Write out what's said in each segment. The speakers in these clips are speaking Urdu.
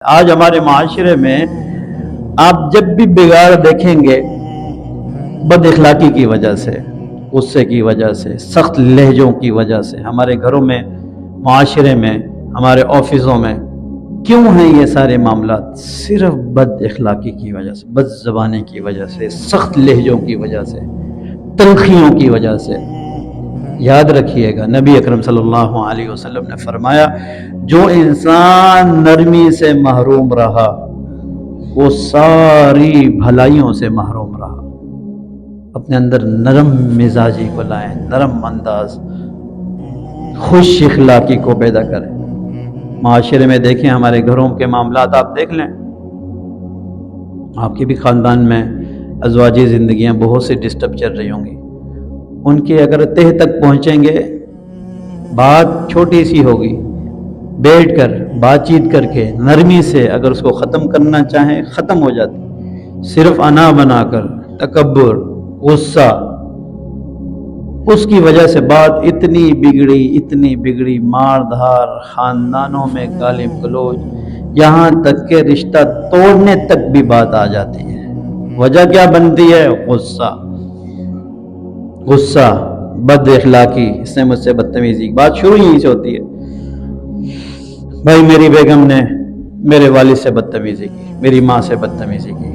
آج ہمارے معاشرے میں آپ جب بھی بگاڑ دیکھیں گے بد اخلاقی کی وجہ سے، غصے کی وجہ سے، سخت لہجوں کی وجہ سے، ہمارے گھروں میں، معاشرے میں، ہمارے آفسوں میں کیوں ہیں یہ سارے معاملات؟ صرف بد اخلاقی کی وجہ سے، بد زبانی کی وجہ سے، سخت لہجوں کی وجہ سے، تلخیوں کی وجہ سے۔ یاد رکھیے گا، نبی اکرم صلی اللہ علیہ وسلم نے فرمایا، جو انسان نرمی سے محروم رہا وہ ساری بھلائیوں سے محروم رہا۔ اپنے اندر نرم مزاجی کو لائیں، نرم انداز، خوش اخلاقی کو پیدا کریں۔ معاشرے میں دیکھیں، ہمارے گھروں کے معاملات آپ دیکھ لیں، آپ کے بھی خاندان میں ازواجی زندگیاں بہت سے ڈسٹرب چل رہی ہوں گی، ان کے اگر تہ تک پہنچیں گے، بات چھوٹی سی ہوگی، بیٹھ کر بات چیت کر کے نرمی سے اگر اس کو ختم کرنا چاہیں ختم ہو جاتی۔ صرف انا بنا کر، تکبر، غصہ، اس کی وجہ سے بات اتنی بگڑی، مار دھار، خاندانوں میں گالی گلوچ، یہاں تک کہ رشتہ توڑنے تک بھی بات آ جاتی ہے۔ وجہ کیا بنتی ہے؟ غصہ، بد اخلاقی، اس نے مجھ سے بدتمیزی۔ بات شروع یہیں سے ہوتی ہے، بھائی میری بیگم نے میرے والد سے بدتمیزی کی، میری ماں سے بدتمیزی کی،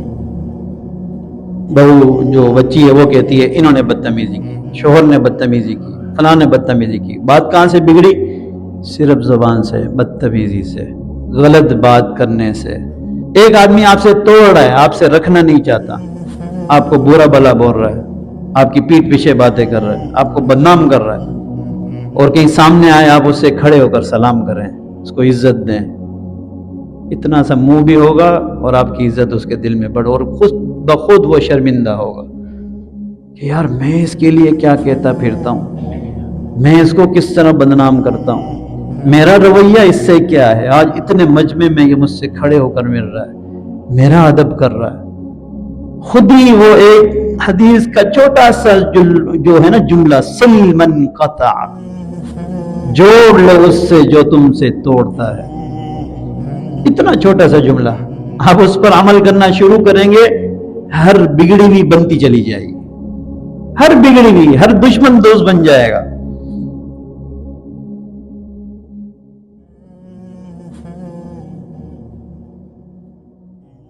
بہو جو بچی ہے وہ کہتی ہے انہوں نے بدتمیزی کی، شوہر نے بدتمیزی کی، فلاں نے بدتمیزی کی۔ بات کہاں سے بگڑی؟ صرف زبان سے، بدتمیزی سے، غلط بات کرنے سے۔ ایک آدمی آپ سے توڑ رہا ہے، آپ سے رکھنا نہیں چاہتا، آپ کو برا بھلا بول رہا ہے، آپ کی پیٹھ پیچھے باتیں کر رہا ہے، آپ کو بدنام کر رہا ہے، اور کہیں سامنے آئے آپ اس سے کھڑے ہو کر سلام کریں، اس کو عزت دیں، اتنا سا منہ بھی ہوگا اور آپ کی عزت اس کے دل میں بڑھ، اور خود بخود وہ شرمندہ ہوگا کہ یار میں اس کے لیے کیا کہتا پھرتا ہوں، میں اس کو کس طرح بدنام کرتا ہوں، میرا رویہ اس سے کیا ہے؟ آج اتنے مجمع میں یہ مجھ سے کھڑے ہو کر مل رہا ہے، میرا ادب کر رہا ہے۔ خود ہی وہ ایک حدیث کا چھوٹا سا جو ہے نا جملہ، سل من قطع، جوڑ لو اس سے جو تم سے توڑتا ہے، اتنا چھوٹا سا جملہ، آپ اس پر عمل کرنا شروع کریں گے، ہر بگڑی ہوئی بنتی چلی جائے گی، ہر بگڑی ہوئی، ہر دشمن دوست بن جائے گا۔